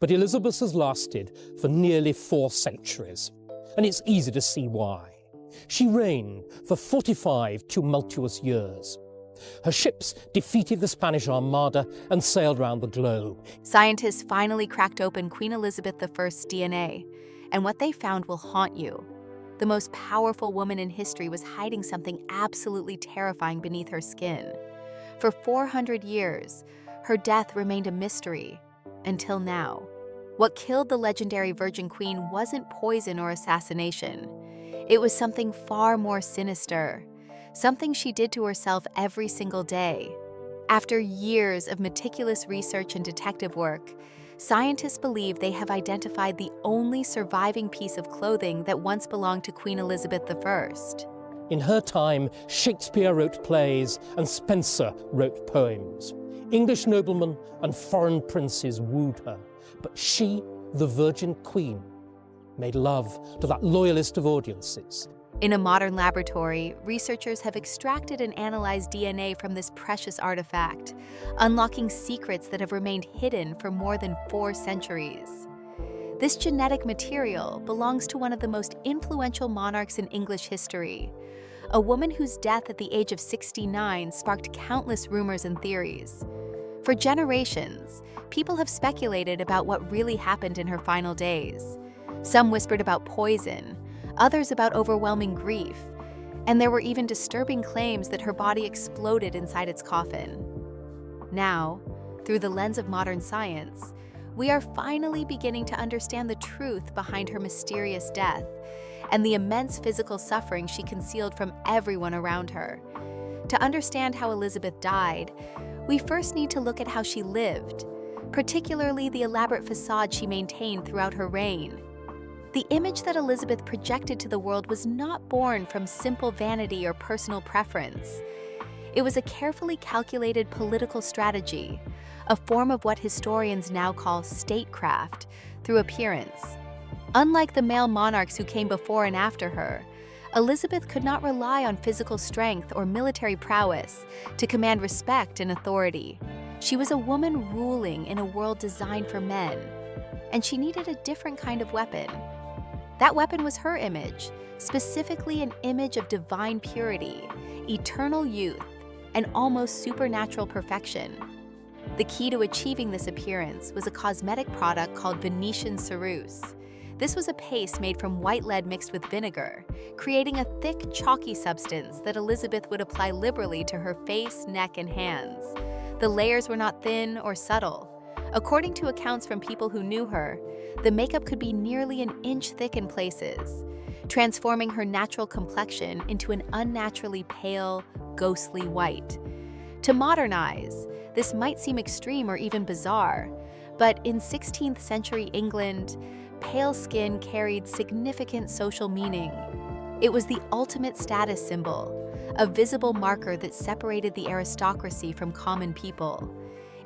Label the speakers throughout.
Speaker 1: but Elizabeth has lasted for nearly 4 centuries, and it's easy to see why. She reigned for 45 tumultuous years. Her ships defeated the Spanish Armada and sailed around the globe.
Speaker 2: Scientists finally cracked open Queen Elizabeth I's DNA, and what they found will haunt you. The most powerful woman in history was hiding something absolutely terrifying beneath her skin. For 400 years, her death remained a mystery, until now. What killed the legendary Virgin Queen wasn't poison or assassination. It was something far more sinister, something she did to herself every single day. After years of meticulous research and detective work, scientists believe they have identified the only surviving piece of clothing that once belonged to Queen Elizabeth I.
Speaker 1: In her time, Shakespeare wrote plays and Spencer wrote poems. English noblemen and foreign princes wooed her, but she, the Virgin Queen, made love to that loyalist of audiences.
Speaker 2: In a modern laboratory, researchers have extracted and analyzed DNA from this precious artifact, unlocking secrets that have remained hidden for more than 4 centuries. This genetic material belongs to one of the most influential monarchs in English history, a woman whose death at the age of 69 sparked countless rumors and theories. For generations, people have speculated about what really happened in her final days. Some whispered about poison, others about overwhelming grief, and there were even disturbing claims that her body exploded inside its coffin. Now, through the lens of modern science, we are finally beginning to understand the truth behind her mysterious death and the immense physical suffering she concealed from everyone around her. To understand how Elizabeth died, we first need to look at how she lived, particularly the elaborate facade she maintained throughout her reign. The image that Elizabeth projected to the world was not born from simple vanity or personal preference. It was a carefully calculated political strategy, a form of what historians now call statecraft, through appearance. Unlike the male monarchs who came before and after her, Elizabeth could not rely on physical strength or military prowess to command respect and authority. She was a woman ruling in a world designed for men, and she needed a different kind of weapon. That weapon was her image, specifically an image of divine purity, eternal youth, and almost supernatural perfection. The key to achieving this appearance was a cosmetic product called Venetian ceruse. This was a paste made from white lead mixed with vinegar, creating a thick, chalky substance that Elizabeth would apply liberally to her face, neck, and hands. The layers were not thin or subtle. According to accounts from people who knew her, the makeup could be nearly an inch thick in places, transforming her natural complexion into an unnaturally pale, ghostly white. To modern eyes, this might seem extreme or even bizarre, but in 16th century England, pale skin carried significant social meaning. It was the ultimate status symbol, a visible marker that separated the aristocracy from common people.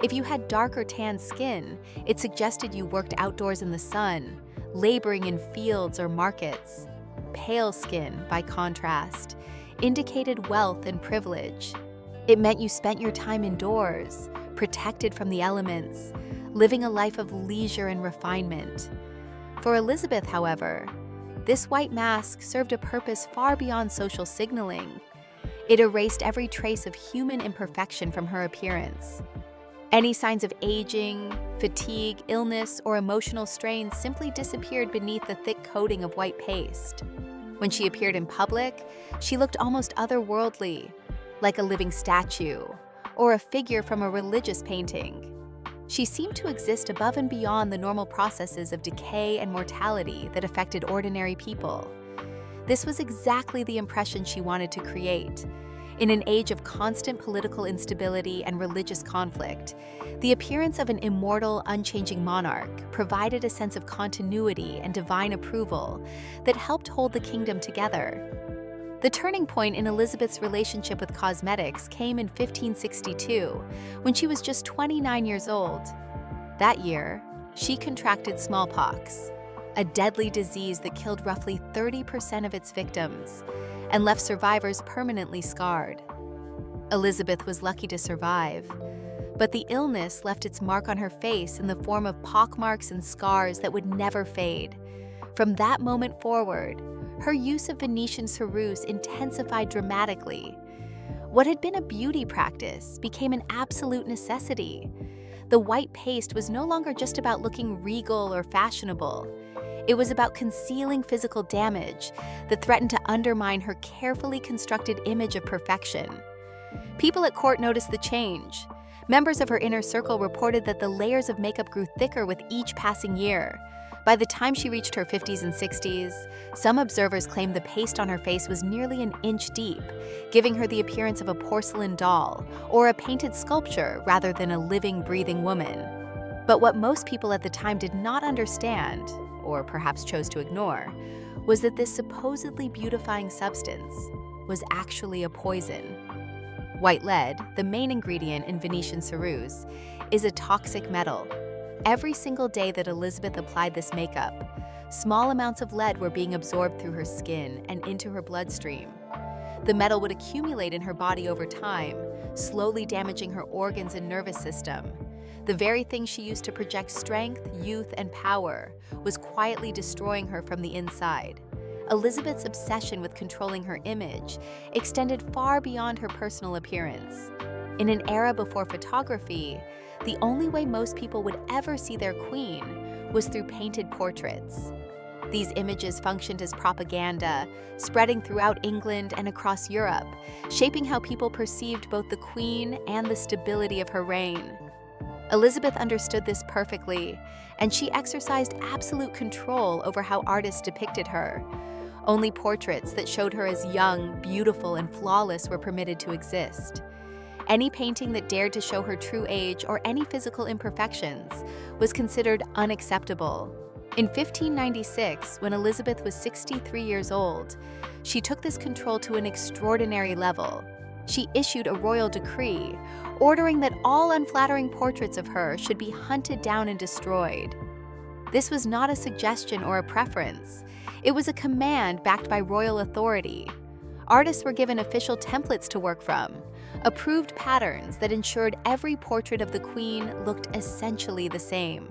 Speaker 2: If you had dark or tan skin, it suggested you worked outdoors in the sun, laboring in fields or markets. Pale skin, by contrast, indicated wealth and privilege. It meant you spent your time indoors, protected from the elements, living a life of leisure and refinement. For Elizabeth, however, this white mask served a purpose far beyond social signaling. It erased every trace of human imperfection from her appearance. Any signs of aging, fatigue, illness, or emotional strain simply disappeared beneath the thick coating of white paste. When she appeared in public, she looked almost otherworldly, like a living statue or a figure from a religious painting. She seemed to exist above and beyond the normal processes of decay and mortality that affected ordinary people. This was exactly the impression she wanted to create. In an age of constant political instability and religious conflict, the appearance of an immortal, unchanging monarch provided a sense of continuity and divine approval that helped hold the kingdom together. The turning point in Elizabeth's relationship with cosmetics came in 1562, when she was just 29 years old. That year, she contracted smallpox, a deadly disease that killed roughly 30% of its victims and left survivors permanently scarred. Elizabeth was lucky to survive, But the illness left its mark on her face in the form of pockmarks and scars that would never fade. From that moment forward, her use of Venetian ceruse intensified dramatically. What had been a beauty practice became an absolute necessity. The white paste was no longer just about looking regal or fashionable. It was about concealing physical damage that threatened to undermine her carefully constructed image of perfection. People at court noticed the change. Members of her inner circle reported that the layers of makeup grew thicker with each passing year. By the time she reached her 50s and 60s, some observers claimed the paste on her face was nearly an inch deep, giving her the appearance of a porcelain doll or a painted sculpture rather than a living, breathing woman. But what most people at the time did not understand, or perhaps chose to ignore, was that this supposedly beautifying substance was actually a poison. White lead, the main ingredient in Venetian ceruse, is a toxic metal. Every single day that Elizabeth applied this makeup, small amounts of lead were being absorbed through her skin and into her bloodstream. The metal would accumulate in her body over time, slowly damaging her organs and nervous system. The very thing she used to project strength, youth, and power was quietly destroying her from the inside. Elizabeth's obsession with controlling her image extended far beyond her personal appearance. In an era before photography, the only way most people would ever see their queen was through painted portraits. These images functioned as propaganda, spreading throughout England and across Europe, shaping how people perceived both the queen and the stability of her reign. Elizabeth understood this perfectly, and she exercised absolute control over how artists depicted her. Only portraits that showed her as young, beautiful, and flawless were permitted to exist. Any painting that dared to show her true age or any physical imperfections was considered unacceptable. In 1596, when Elizabeth was 63 years old, she took this control to an extraordinary level. She issued a royal decree ordering that all unflattering portraits of her should be hunted down and destroyed. This was not a suggestion or a preference. It was a command backed by royal authority. Artists were given official templates to work from, approved patterns that ensured every portrait of the queen looked essentially the same.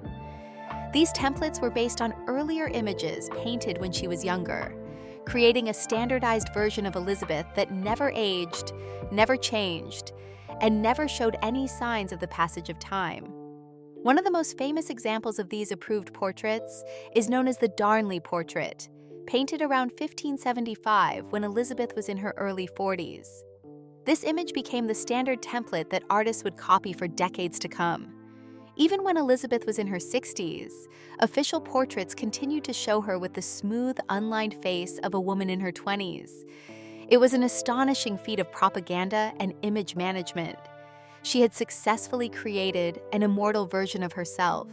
Speaker 2: These templates were based on earlier images painted when she was younger, creating a standardized version of Elizabeth that never aged, never changed, and never showed any signs of the passage of time. One of the most famous examples of these approved portraits is known as the Darnley portrait, painted around 1575 when Elizabeth was in her early 40s. This image became the standard template that artists would copy for decades to come. Even when Elizabeth was in her 60s, official portraits continued to show her with the smooth, unlined face of a woman in her 20s. It was an astonishing feat of propaganda and image management. She had successfully created an immortal version of herself,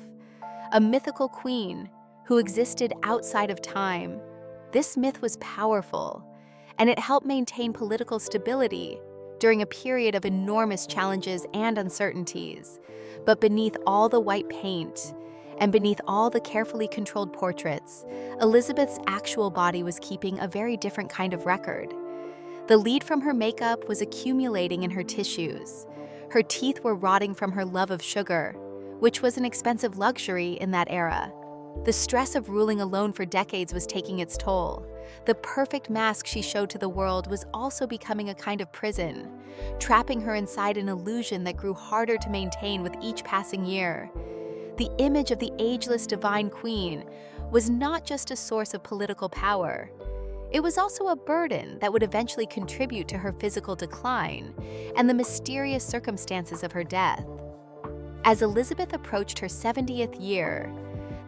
Speaker 2: a mythical queen who existed outside of time. This myth was powerful, and it helped maintain political stability during a period of enormous challenges and uncertainties. But beneath all the white paint, and beneath all the carefully controlled portraits, Elizabeth's actual body was keeping a very different kind of record. The lead from her makeup was accumulating in her tissues. Her teeth were rotting from her love of sugar, which was an expensive luxury in that era. The stress of ruling alone for decades was taking its toll. The perfect mask she showed to the world was also becoming a kind of prison, trapping her inside an illusion that grew harder to maintain with each passing year. The image of the ageless divine queen was not just a source of political power. It was also a burden that would eventually contribute to her physical decline and the mysterious circumstances of her death. As Elizabeth approached her 70th year,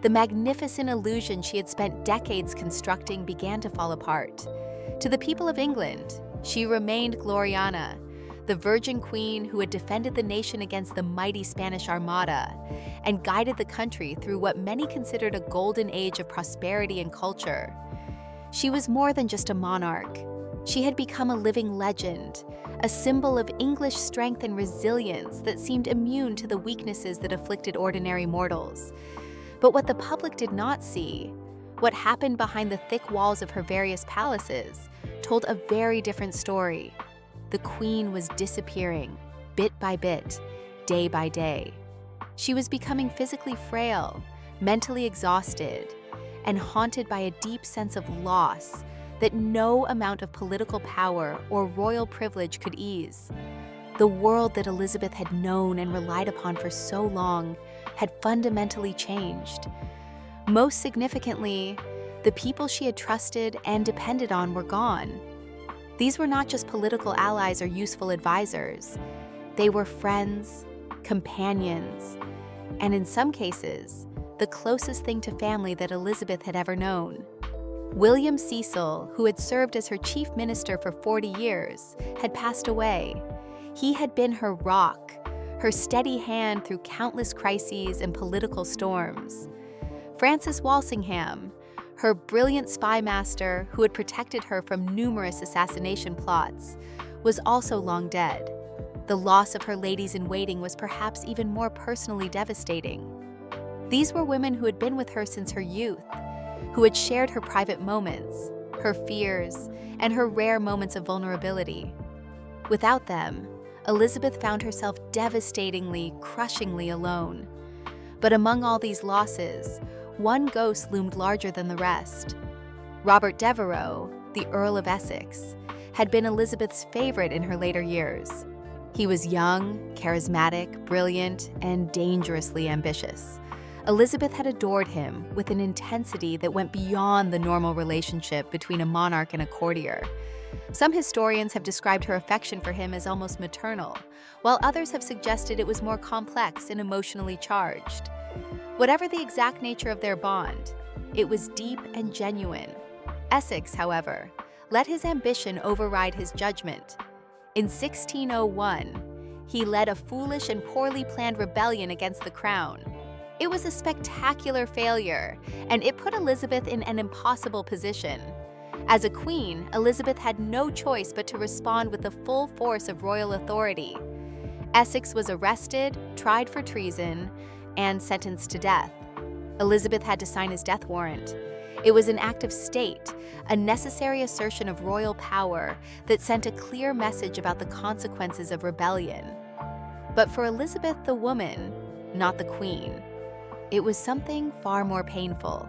Speaker 2: the magnificent illusion she had spent decades constructing began to fall apart. To the people of England, she remained Gloriana, the Virgin Queen who had defended the nation against the mighty Spanish Armada and guided the country through what many considered a golden age of prosperity and culture. She was more than just a monarch. She had become a living legend, a symbol of English strength and resilience that seemed immune to the weaknesses that afflicted ordinary mortals. But what the public did not see, what happened behind the thick walls of her various palaces, told a very different story. The queen was disappearing, bit by bit, day by day. She was becoming physically frail, mentally exhausted, and haunted by a deep sense of loss that no amount of political power or royal privilege could ease. The world that Elizabeth had known and relied upon for so long had fundamentally changed. Most significantly, the people she had trusted and depended on were gone. These were not just political allies or useful advisors. They were friends, companions, and in some cases, the closest thing to family that Elizabeth had ever known. William Cecil, who had served as her chief minister for 40 years, had passed away. He had been her rock, her steady hand through countless crises and political storms. Francis Walsingham, her brilliant spy master who had protected her from numerous assassination plots, was also long dead. The loss of her ladies-in-waiting was perhaps even more personally devastating. These were women who had been with her since her youth, who had shared her private moments, her fears, and her rare moments of vulnerability. Without them, Elizabeth found herself devastatingly, crushingly alone. But among all these losses, one ghost loomed larger than the rest. Robert Devereux, the Earl of Essex, had been Elizabeth's favorite in her later years. He was young, charismatic, brilliant, and dangerously ambitious. Elizabeth had adored him with an intensity that went beyond the normal relationship between a monarch and a courtier. Some historians have described her affection for him as almost maternal, while others have suggested it was more complex and emotionally charged. Whatever the exact nature of their bond, it was deep and genuine. Essex, however, let his ambition override his judgment. In 1601, he led a foolish and poorly planned rebellion against the crown. It was a spectacular failure, and it put Elizabeth in an impossible position. As a queen, Elizabeth had no choice but to respond with the full force of royal authority. Essex was arrested, tried for treason, and sentenced to death. Elizabeth had to sign his death warrant. It was an act of state, a necessary assertion of royal power that sent a clear message about the consequences of rebellion. But for Elizabeth the woman, not the queen, it was something far more painful.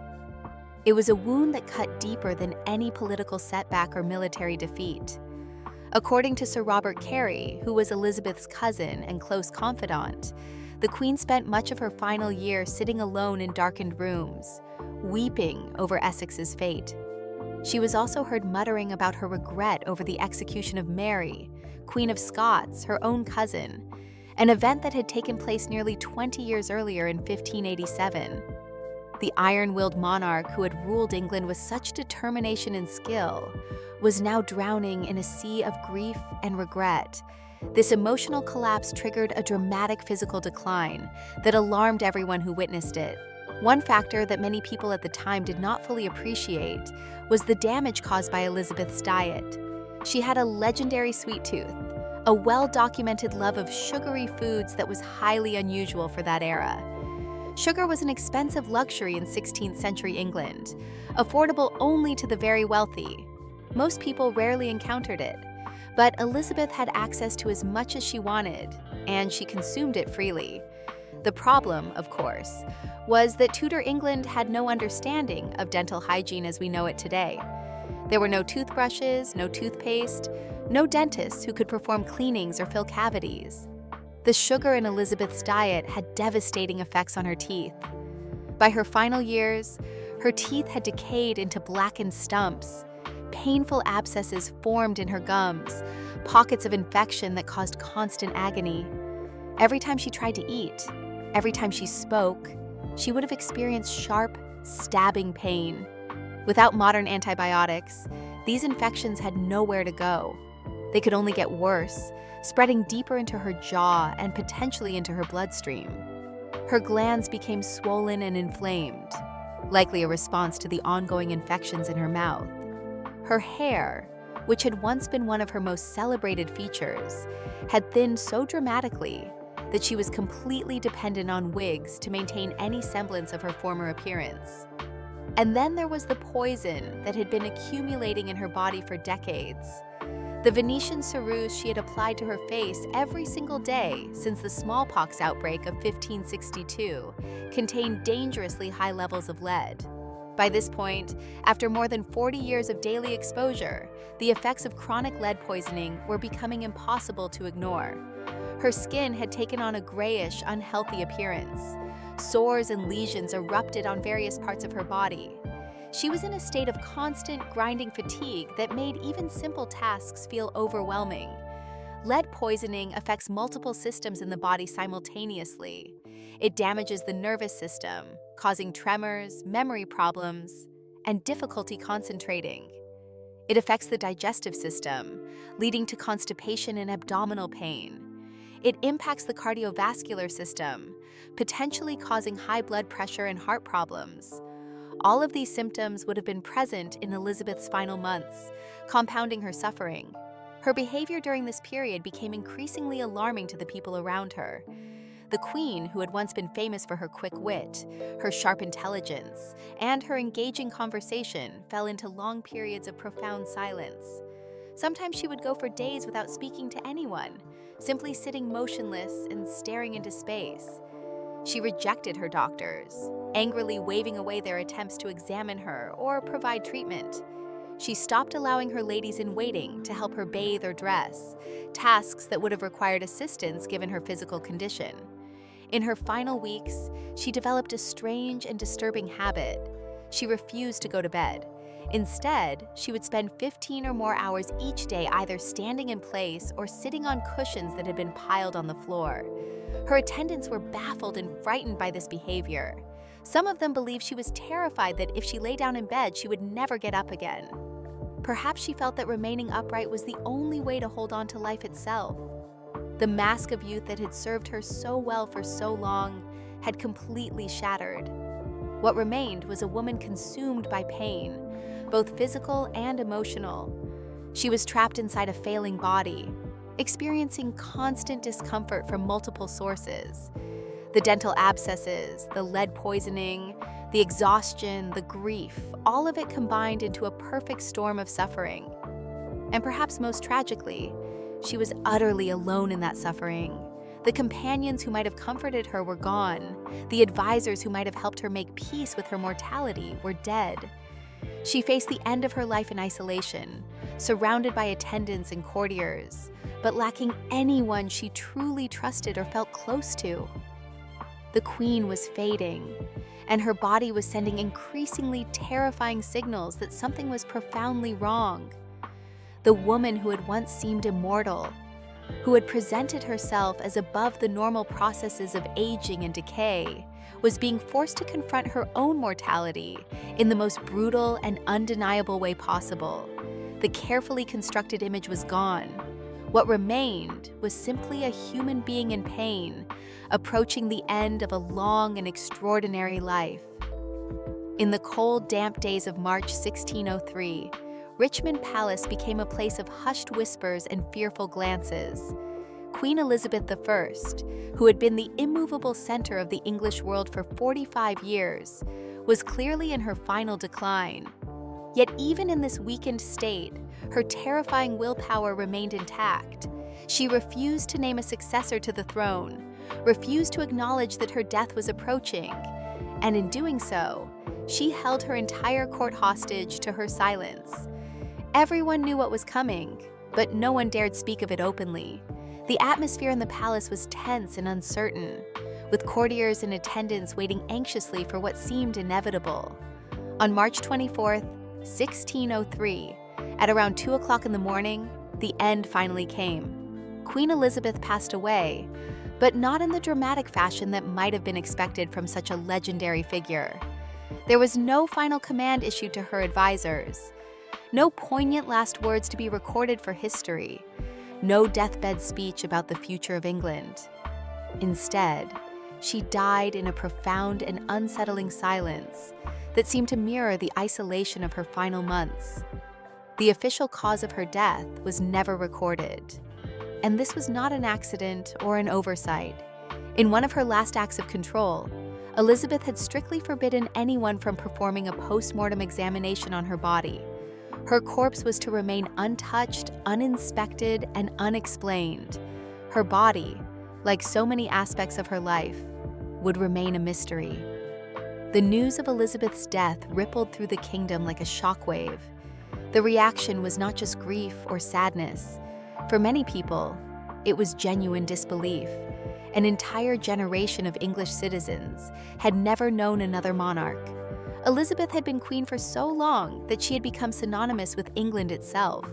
Speaker 2: It was a wound that cut deeper than any political setback or military defeat. According to Sir Robert Carey, who was Elizabeth's cousin and close confidant, the Queen spent much of her final year sitting alone in darkened rooms, weeping over Essex's fate. She was also heard muttering about her regret over the execution of Mary, Queen of Scots, her own cousin, an event that had taken place nearly 20 years earlier in 1587. The iron-willed monarch who had ruled England with such determination and skill was now drowning in a sea of grief and regret. This emotional collapse triggered a dramatic physical decline that alarmed everyone who witnessed it. One factor that many people at the time did not fully appreciate was the damage caused by Elizabeth's diet. She had a legendary sweet tooth, a well-documented love of sugary foods that was highly unusual for that era. Sugar was an expensive luxury in 16th century England, affordable only to the very wealthy. Most people rarely encountered it, but Elizabeth had access to as much as she wanted, and she consumed it freely. The problem, of course, was that Tudor England had no understanding of dental hygiene as we know it today. There were no toothbrushes, no toothpaste, no dentists who could perform cleanings or fill cavities. The sugar in Elizabeth's diet had devastating effects on her teeth. By her final years, her teeth had decayed into blackened stumps. Painful abscesses formed in her gums, pockets of infection that caused constant agony. Every time she tried to eat, every time she spoke, she would have experienced sharp, stabbing pain. Without modern antibiotics, these infections had nowhere to go. They could only get worse, spreading deeper into her jaw and potentially into her bloodstream. Her glands became swollen and inflamed, likely a response to the ongoing infections in her mouth. Her hair, which had once been one of her most celebrated features, had thinned so dramatically that she was completely dependent on wigs to maintain any semblance of her former appearance. And then there was the poison that had been accumulating in her body for decades. The Venetian ceruse she had applied to her face every single day since the smallpox outbreak of 1562 contained dangerously high levels of lead. By this point, after more than 40 years of daily exposure, the effects of chronic lead poisoning were becoming impossible to ignore. Her skin had taken on a grayish, unhealthy appearance. Sores and lesions erupted on various parts of her body. She was in a state of constant, grinding fatigue that made even simple tasks feel overwhelming. Lead poisoning affects multiple systems in the body simultaneously. It damages the nervous system, causing tremors, memory problems, and difficulty concentrating. It affects the digestive system, leading to constipation and abdominal pain. It impacts the cardiovascular system, potentially causing high blood pressure and heart problems. All of these symptoms would have been present in Elizabeth's final months, compounding her suffering. Her behavior during this period became increasingly alarming to the people around her. The Queen, who had once been famous for her quick wit, her sharp intelligence, and her engaging conversation, fell into long periods of profound silence. Sometimes she would go for days without speaking to anyone, simply sitting motionless and staring into space. She rejected her doctors, angrily waving away their attempts to examine her or provide treatment. She stopped allowing her ladies-in-waiting to help her bathe or dress, tasks that would have required assistance given her physical condition. In her final weeks, she developed a strange and disturbing habit. She refused to go to bed. Instead, she would spend 15 or more hours each day either standing in place or sitting on cushions that had been piled on the floor. Her attendants were baffled and frightened by this behavior. Some of them believed she was terrified that if she lay down in bed, she would never get up again. Perhaps she felt that remaining upright was the only way to hold on to life itself. The mask of youth that had served her so well for so long had completely shattered. What remained was a woman consumed by pain, both physical and emotional. She was trapped inside a failing body, experiencing constant discomfort from multiple sources. The dental abscesses, the lead poisoning, the exhaustion, the grief, all of it combined into a perfect storm of suffering. And perhaps most tragically, she was utterly alone in that suffering. The companions who might have comforted her were gone. The advisors who might have helped her make peace with her mortality were dead. She faced the end of her life in isolation, surrounded by attendants and courtiers, but lacking anyone she truly trusted or felt close to. The Queen was fading, and her body was sending increasingly terrifying signals that something was profoundly wrong. The woman who had once seemed immortal, who had presented herself as above the normal processes of aging and decay, was being forced to confront her own mortality in the most brutal and undeniable way possible. The carefully constructed image was gone. What remained was simply a human being in pain, approaching the end of a long and extraordinary life. In the cold, damp days of March 1603, Richmond Palace became a place of hushed whispers and fearful glances. Queen Elizabeth I, who had been the immovable center of the English world for 45 years, was clearly in her final decline. Yet even in this weakened state, her terrifying willpower remained intact. She refused to name a successor to the throne, refused to acknowledge that her death was approaching, and in doing so, she held her entire court hostage to her silence. Everyone knew what was coming, but no one dared speak of it openly. The atmosphere in the palace was tense and uncertain, with courtiers and attendants waiting anxiously for what seemed inevitable. On March 24, 1603, at around 2 o'clock in the morning, the end finally came. Queen Elizabeth passed away, but not in the dramatic fashion that might have been expected from such a legendary figure. There was no final command issued to her advisors, no poignant last words to be recorded for history, no deathbed speech about the future of England. Instead, she died in a profound and unsettling silence that seemed to mirror the isolation of her final months. The official cause of her death was never recorded, and this was not an accident or an oversight. In one of her last acts of control, Elizabeth had strictly forbidden anyone from performing a post-mortem examination on her body. Her corpse was to remain untouched, uninspected, and unexplained. Her body, like so many aspects of her life, would remain a mystery. The news of Elizabeth's death rippled through the kingdom like a shockwave. The reaction was not just grief or sadness. For many people, it was genuine disbelief. An entire generation of English citizens had never known another monarch. Elizabeth had been queen for so long that she had become synonymous with England itself.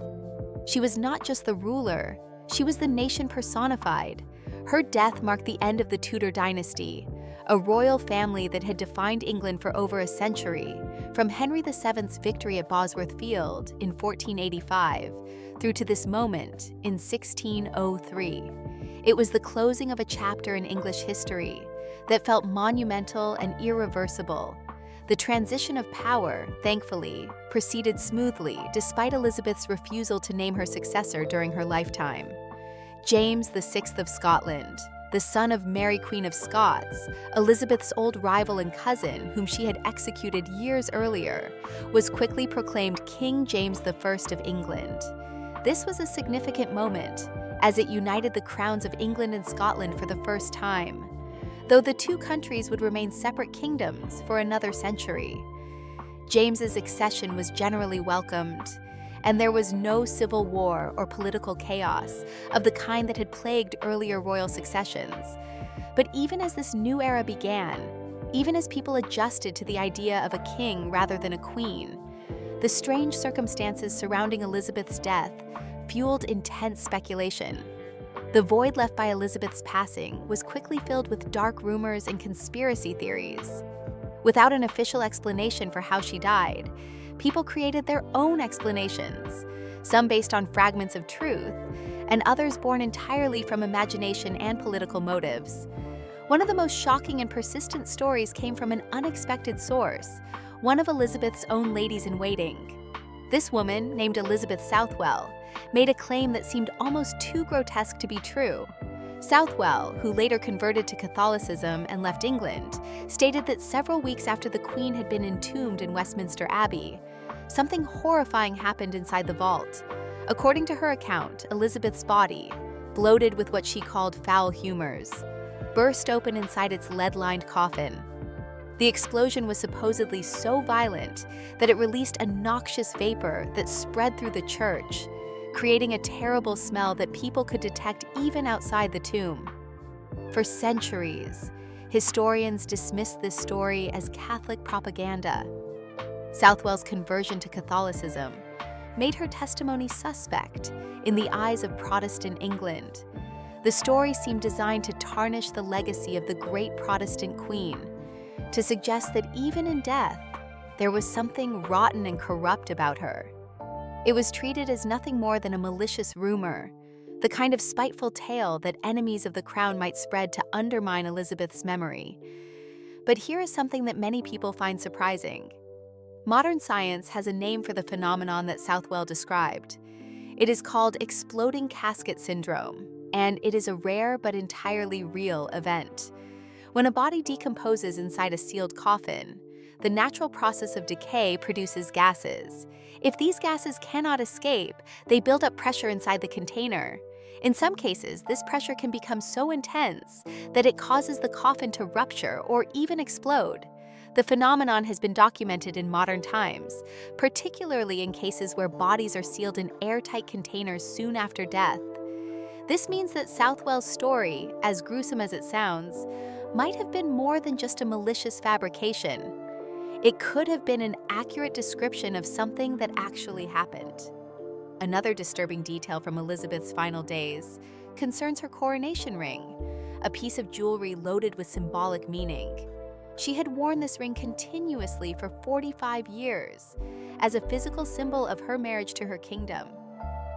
Speaker 2: She was not just the ruler, she was the nation personified. Her death marked the end of the Tudor dynasty, a royal family that had defined England for over a century, from Henry VII's victory at Bosworth Field in 1485 through to this moment in 1603. It was the closing of a chapter in English history that felt monumental and irreversible. The transition of power, thankfully, proceeded smoothly despite Elizabeth's refusal to name her successor during her lifetime. James VI of Scotland, the son of Mary Queen of Scots, Elizabeth's old rival and cousin, whom she had executed years earlier, was quickly proclaimed King James I of England. This was a significant moment, as it united the crowns of England and Scotland for the first time, though the two countries would remain separate kingdoms for another century. James's accession was generally welcomed, and there was no civil war or political chaos of the kind that had plagued earlier royal successions. But even as this new era began, even as people adjusted to the idea of a king rather than a queen, the strange circumstances surrounding Elizabeth's death fueled intense speculation. The void left by Elizabeth's passing was quickly filled with dark rumors and conspiracy theories. Without an official explanation for how she died, people created their own explanations, some based on fragments of truth, and others born entirely from imagination and political motives. One of the most shocking and persistent stories came from an unexpected source, one of Elizabeth's own ladies-in-waiting. This woman, named Elizabeth Southwell, made a claim that seemed almost too grotesque to be true. Southwell, who later converted to Catholicism and left England, stated that several weeks after the Queen had been entombed in Westminster Abbey, something horrifying happened inside the vault. According to her account, Elizabeth's body, bloated with what she called foul humors, burst open inside its lead-lined coffin. The explosion was supposedly so violent that it released a noxious vapor that spread through the church, creating a terrible smell that people could detect even outside the tomb. For centuries, historians dismissed this story as Catholic propaganda. Southwell's conversion to Catholicism made her testimony suspect in the eyes of Protestant England. The story seemed designed to tarnish the legacy of the great Protestant queen, to suggest that even in death, there was something rotten and corrupt about her. It was treated as nothing more than a malicious rumor, the kind of spiteful tale that enemies of the crown might spread to undermine Elizabeth's memory. But here is something that many people find surprising. Modern science has a name for the phenomenon that Southwell described. It is called exploding casket syndrome, and it is a rare but entirely real event. When a body decomposes inside a sealed coffin, the natural process of decay produces gases. If these gases cannot escape, they build up pressure inside the container. In some cases, this pressure can become so intense that it causes the coffin to rupture or even explode. The phenomenon has been documented in modern times, particularly in cases where bodies are sealed in airtight containers soon after death. This means that Southwell's story, as gruesome as it sounds, might have been more than just a malicious fabrication. It could have been an accurate description of something that actually happened. Another disturbing detail from Elizabeth's final days concerns her coronation ring, a piece of jewelry loaded with symbolic meaning. She had worn this ring continuously for 45 years as a physical symbol of her marriage to her kingdom.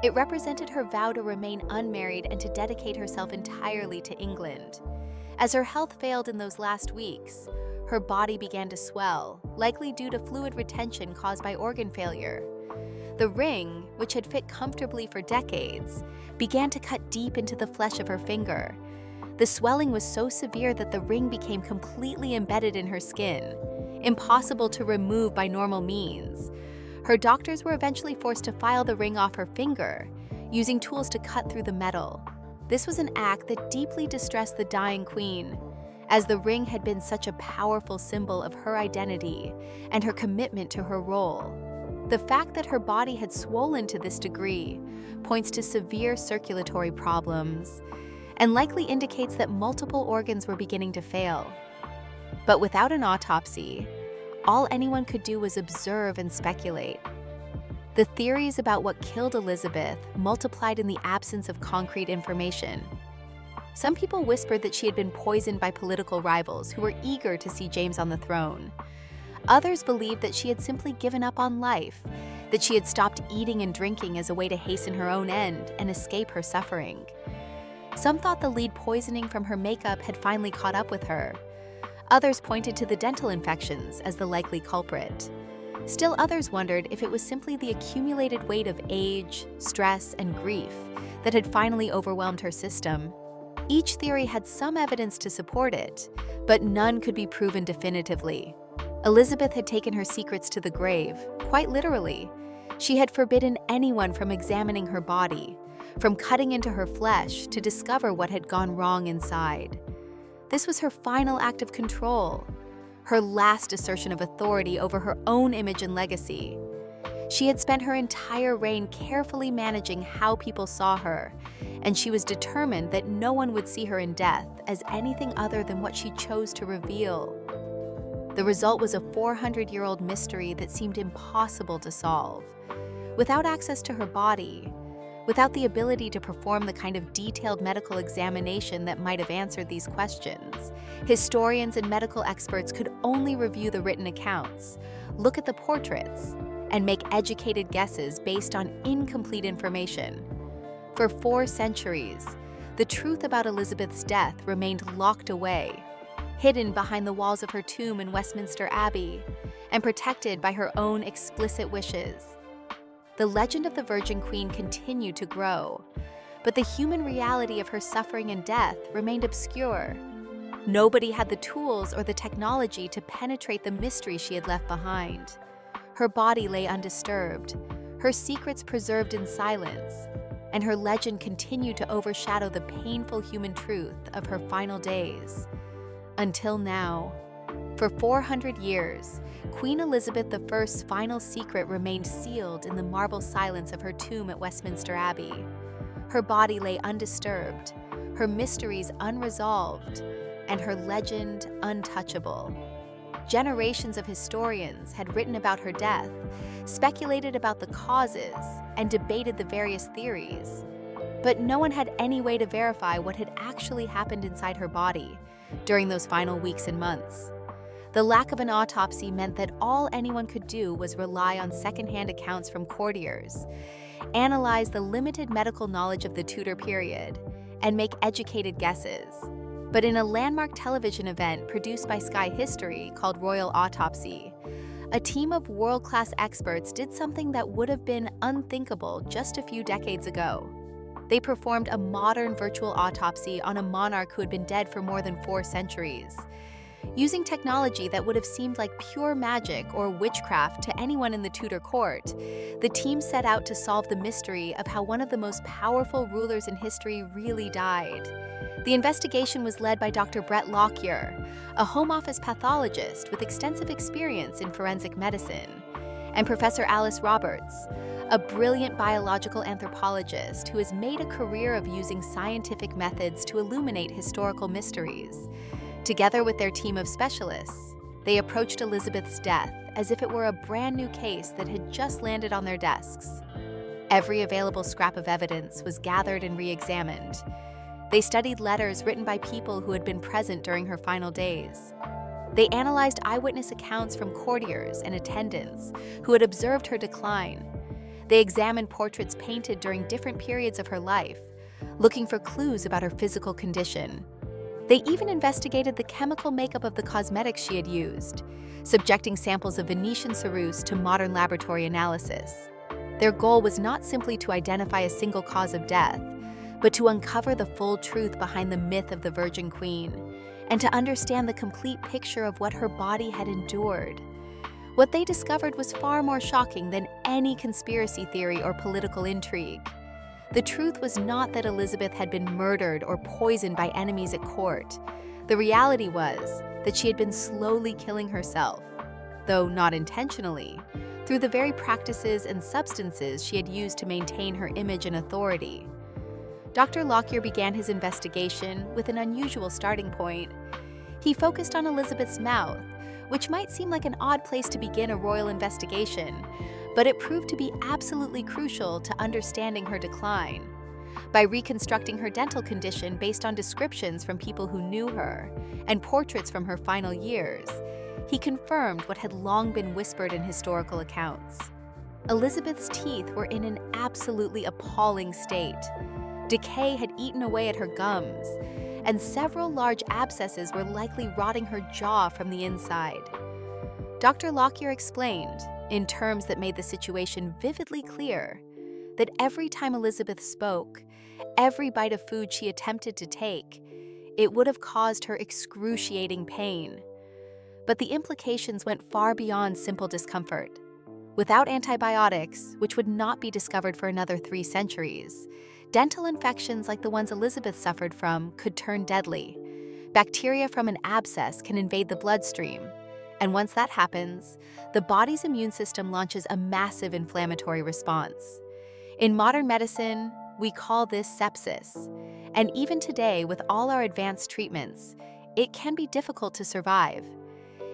Speaker 2: It represented her vow to remain unmarried and to dedicate herself entirely to England. As her health failed in those last weeks, her body began to swell, likely due to fluid retention caused by organ failure. The ring, which had fit comfortably for decades, began to cut deep into the flesh of her finger. The swelling was so severe that the ring became completely embedded in her skin, impossible to remove by normal means. Her doctors were eventually forced to file the ring off her finger, using tools to cut through the metal. This was an act that deeply distressed the dying queen, as the ring had been such a powerful symbol of her identity and her commitment to her role. The fact that her body had swollen to this degree points to severe circulatory problems and likely indicates that multiple organs were beginning to fail. But without an autopsy, all anyone could do was observe and speculate. The theories about what killed Elizabeth multiplied in the absence of concrete information. Some people whispered that she had been poisoned by political rivals who were eager to see James on the throne. Others believed that she had simply given up on life, that she had stopped eating and drinking as a way to hasten her own end and escape her suffering. Some thought the lead poisoning from her makeup had finally caught up with her. Others pointed to the dental infections as the likely culprit. Still others wondered if it was simply the accumulated weight of age, stress, and grief that had finally overwhelmed her system. Each theory had some evidence to support it, but none could be proven definitively. Elizabeth had taken her secrets to the grave, quite literally. She had forbidden anyone from examining her body, from cutting into her flesh to discover what had gone wrong inside. This was her final act of control, her last assertion of authority over her own image and legacy. She had spent her entire reign carefully managing how people saw her, and she was determined that no one would see her in death as anything other than what she chose to reveal. The result was a 400-year-old mystery that seemed impossible to solve. Without access to her body, without the ability to perform the kind of detailed medical examination that might have answered these questions, historians and medical experts could only review the written accounts, look at the portraits, and make educated guesses based on incomplete information. For 4 centuries, the truth about Elizabeth's death remained locked away, hidden behind the walls of her tomb in Westminster Abbey, and protected by her own explicit wishes. The legend of the Virgin Queen continued to grow, but the human reality of her suffering and death remained obscure. Nobody had the tools or the technology to penetrate the mystery she had left behind. Her body lay undisturbed, her secrets preserved in silence, and her legend continued to overshadow the painful human truth of her final days. Until now. For 400 years, Queen Elizabeth I's final secret remained sealed in the marble silence of her tomb at Westminster Abbey. Her body lay undisturbed, her mysteries unresolved, and her legend untouchable. Generations of historians had written about her death, speculated about the causes, and debated the various theories. But no one had any way to verify what had actually happened inside her body during those final weeks and months. The lack of an autopsy meant that all anyone could do was rely on secondhand accounts from courtiers, analyze the limited medical knowledge of the Tudor period, and make educated guesses. But in a landmark television event produced by Sky History called Royal Autopsy, a team of world-class experts did something that would have been unthinkable just a few decades ago. They performed a modern virtual autopsy on a monarch who had been dead for more than 4 centuries. Using technology that would have seemed like pure magic or witchcraft to anyone in the Tudor court, the team set out to solve the mystery of how one of the most powerful rulers in history really died. The investigation was led by Dr. Brett Lockyer, a home office pathologist with extensive experience in forensic medicine, and Professor Alice Roberts, a brilliant biological anthropologist who has made a career of using scientific methods to illuminate historical mysteries. Together with their team of specialists, they approached Elizabeth's death as if it were a brand new case that had just landed on their desks. Every available scrap of evidence was gathered and re-examined. They studied letters written by people who had been present during her final days. They analyzed eyewitness accounts from courtiers and attendants who had observed her decline. They examined portraits painted during different periods of her life, looking for clues about her physical condition. They even investigated the chemical makeup of the cosmetics she had used, subjecting samples of Venetian ceruse to modern laboratory analysis. Their goal was not simply to identify a single cause of death, but to uncover the full truth behind the myth of the Virgin Queen, and to understand the complete picture of what her body had endured. What they discovered was far more shocking than any conspiracy theory or political intrigue. The truth was not that Elizabeth had been murdered or poisoned by enemies at court. The reality was that she had been slowly killing herself, though not intentionally, through the very practices and substances she had used to maintain her image and authority. Dr. Lockyer began his investigation with an unusual starting point. He focused on Elizabeth's mouth, which might seem like an odd place to begin a royal investigation, but it proved to be absolutely crucial to understanding her decline. By reconstructing her dental condition based on descriptions from people who knew her and portraits from her final years, he confirmed what had long been whispered in historical accounts. Elizabeth's teeth were in an absolutely appalling state. Decay had eaten away at her gums, and several large abscesses were likely rotting her jaw from the inside. Dr. Lockyer explained, in terms that made the situation vividly clear, that every time Elizabeth spoke, every bite of food she attempted to take, it would have caused her excruciating pain. But the implications went far beyond simple discomfort. Without antibiotics, which would not be discovered for another 3 centuries, dental infections like the ones Elizabeth suffered from could turn deadly. Bacteria from an abscess can invade the bloodstream, and once that happens, the body's immune system launches a massive inflammatory response. In modern medicine, we call this sepsis, and even today, with all our advanced treatments, it can be difficult to survive.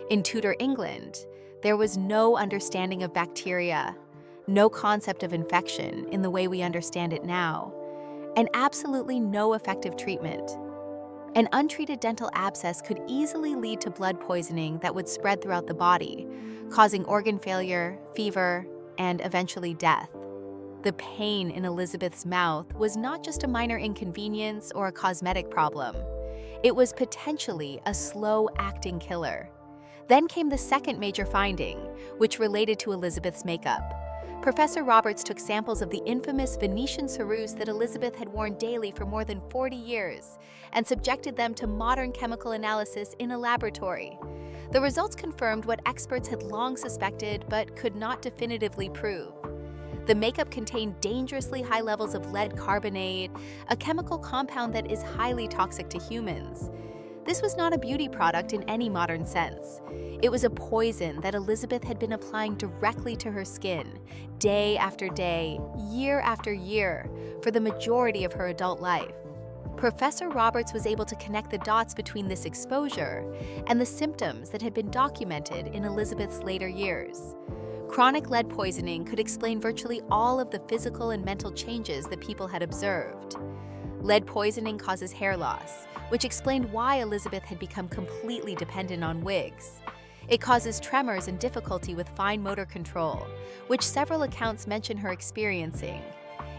Speaker 2: In Tudor England, there was no understanding of bacteria, no concept of infection in the way we understand it now, and absolutely no effective treatment. An untreated dental abscess could easily lead to blood poisoning that would spread throughout the body, causing organ failure, fever, and eventually death. The pain in Elizabeth's mouth was not just a minor inconvenience or a cosmetic problem. It was potentially a slow-acting killer. Then came the second major finding, which related to Elizabeth's makeup. Professor Roberts took samples of the infamous Venetian ceruse that Elizabeth had worn daily for more than 40 years and subjected them to modern chemical analysis in a laboratory. The results confirmed what experts had long suspected but could not definitively prove. The makeup contained dangerously high levels of lead carbonate, a chemical compound that is highly toxic to humans. This was not a beauty product in any modern sense. It was a poison that Elizabeth had been applying directly to her skin, day after day, year after year, for the majority of her adult life. Professor Roberts was able to connect the dots between this exposure and the symptoms that had been documented in Elizabeth's later years. Chronic lead poisoning could explain virtually all of the physical and mental changes that people had observed. Lead poisoning causes hair loss, which explained why Elizabeth had become completely dependent on wigs. It causes tremors and difficulty with fine motor control, which several accounts mention her experiencing.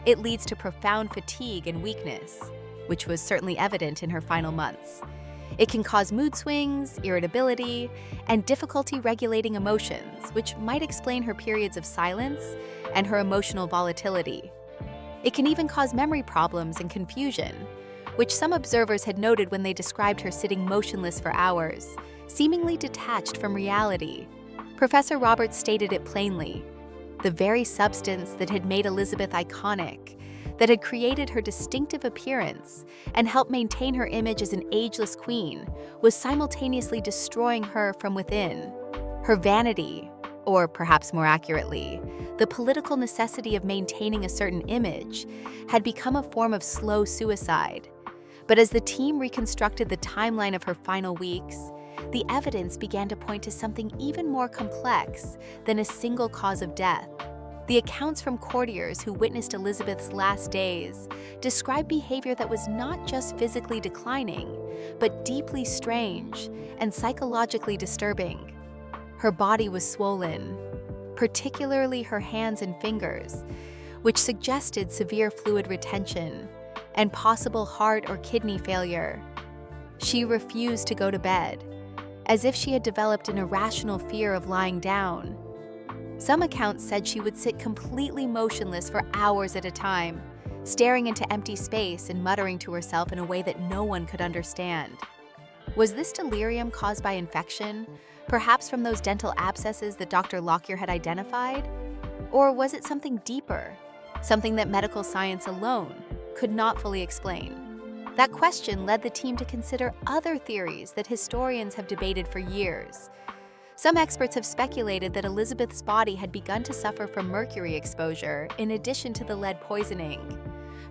Speaker 2: It leads to profound fatigue and weakness, which was certainly evident in her final months. It can cause mood swings, irritability, and difficulty regulating emotions, which might explain her periods of silence and her emotional volatility. It can even cause memory problems and confusion, which some observers had noted when they described her sitting motionless for hours, seemingly detached from reality. Professor Roberts stated it plainly. The very substance that had made Elizabeth iconic, that had created her distinctive appearance and helped maintain her image as an ageless queen, was simultaneously destroying her from within. Her vanity, or perhaps more accurately, the political necessity of maintaining a certain image, had become a form of slow suicide. But as the team reconstructed the timeline of her final weeks, the evidence began to point to something even more complex than a single cause of death. The accounts from courtiers who witnessed Elizabeth's last days described behavior that was not just physically declining, but deeply strange and psychologically disturbing. Her body was swollen, particularly her hands and fingers, which suggested severe fluid retention and possible heart or kidney failure. She refused to go to bed, as if she had developed an irrational fear of lying down. Some accounts said she would sit completely motionless for hours at a time, staring into empty space and muttering to herself in a way that no one could understand. Was this delirium caused by infection, perhaps from those dental abscesses that Dr. Lockyer had identified? Or was it something deeper, something that medical science alone could not fully explain? That question led the team to consider other theories that historians have debated for years. Some experts have speculated that Elizabeth's body had begun to suffer from mercury exposure in addition to the lead poisoning.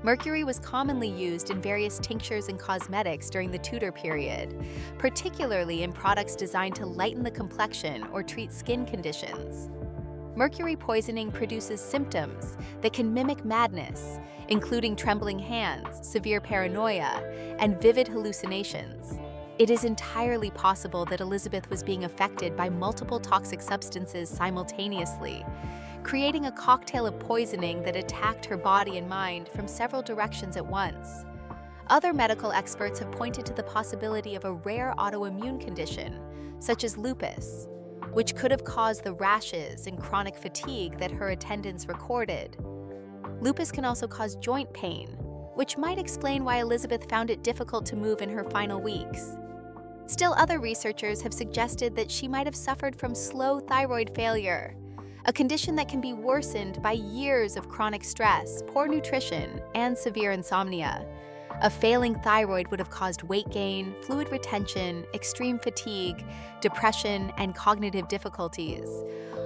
Speaker 2: Mercury was commonly used in various tinctures and cosmetics during the Tudor period, particularly in products designed to lighten the complexion or treat skin conditions. Mercury poisoning produces symptoms that can mimic madness, including trembling hands, severe paranoia, and vivid hallucinations. It is entirely possible that Elizabeth was being affected by multiple toxic substances simultaneously, creating a cocktail of poisoning that attacked her body and mind from several directions at once. Other medical experts have pointed to the possibility of a rare autoimmune condition, such as lupus, which could have caused the rashes and chronic fatigue that her attendants recorded. Lupus can also cause joint pain, which might explain why Elizabeth found it difficult to move in her final weeks. Still, other researchers have suggested that she might have suffered from slow thyroid failure, a condition that can be worsened by years of chronic stress, poor nutrition, and severe insomnia. A failing thyroid would have caused weight gain, fluid retention, extreme fatigue, depression, and cognitive difficulties,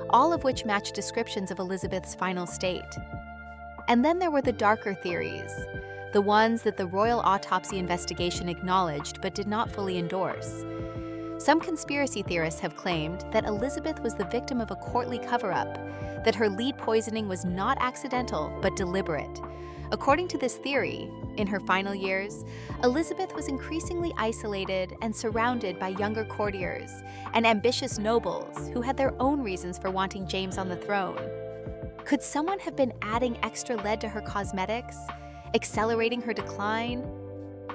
Speaker 2: all of which match descriptions of Elizabeth's final state. And then there were the darker theories, the ones that the royal autopsy investigation acknowledged but did not fully endorse. Some conspiracy theorists have claimed that Elizabeth was the victim of a courtly cover-up, that her lead poisoning was not accidental but deliberate. According to this theory, in her final years, Elizabeth was increasingly isolated and surrounded by younger courtiers and ambitious nobles who had their own reasons for wanting James on the throne. Could someone have been adding extra lead to her cosmetics, accelerating her decline?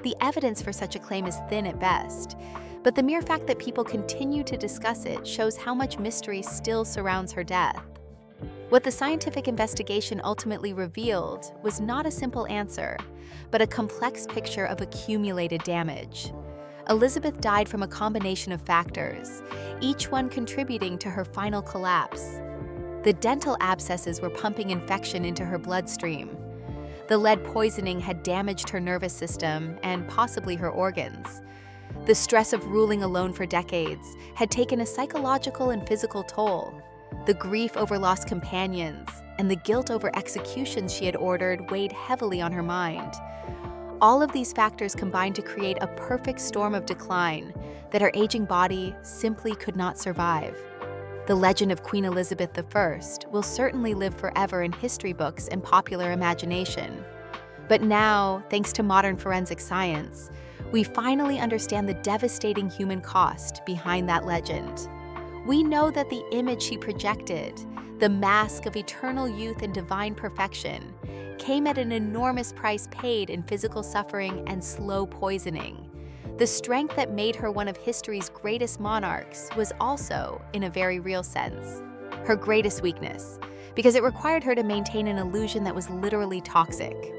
Speaker 2: The evidence for such a claim is thin at best, but the mere fact that people continue to discuss it shows how much mystery still surrounds her death. What the scientific investigation ultimately revealed was not a simple answer, but a complex picture of accumulated damage. Elizabeth died from a combination of factors, each one contributing to her final collapse. The dental abscesses were pumping infection into her bloodstream. The lead poisoning had damaged her nervous system and possibly her organs. The stress of ruling alone for decades had taken a psychological and physical toll. The grief over lost companions and the guilt over executions she had ordered weighed heavily on her mind. All of these factors combined to create a perfect storm of decline that her aging body simply could not survive. The legend of Queen Elizabeth I will certainly live forever in history books and popular imagination. But now, thanks to modern forensic science, we finally understand the devastating human cost behind that legend. We know that the image she projected, the mask of eternal youth and divine perfection, came at an enormous price paid in physical suffering and slow poisoning. The strength that made her one of history's greatest monarchs was also, in a very real sense, her greatest weakness, because it required her to maintain an illusion that was literally toxic.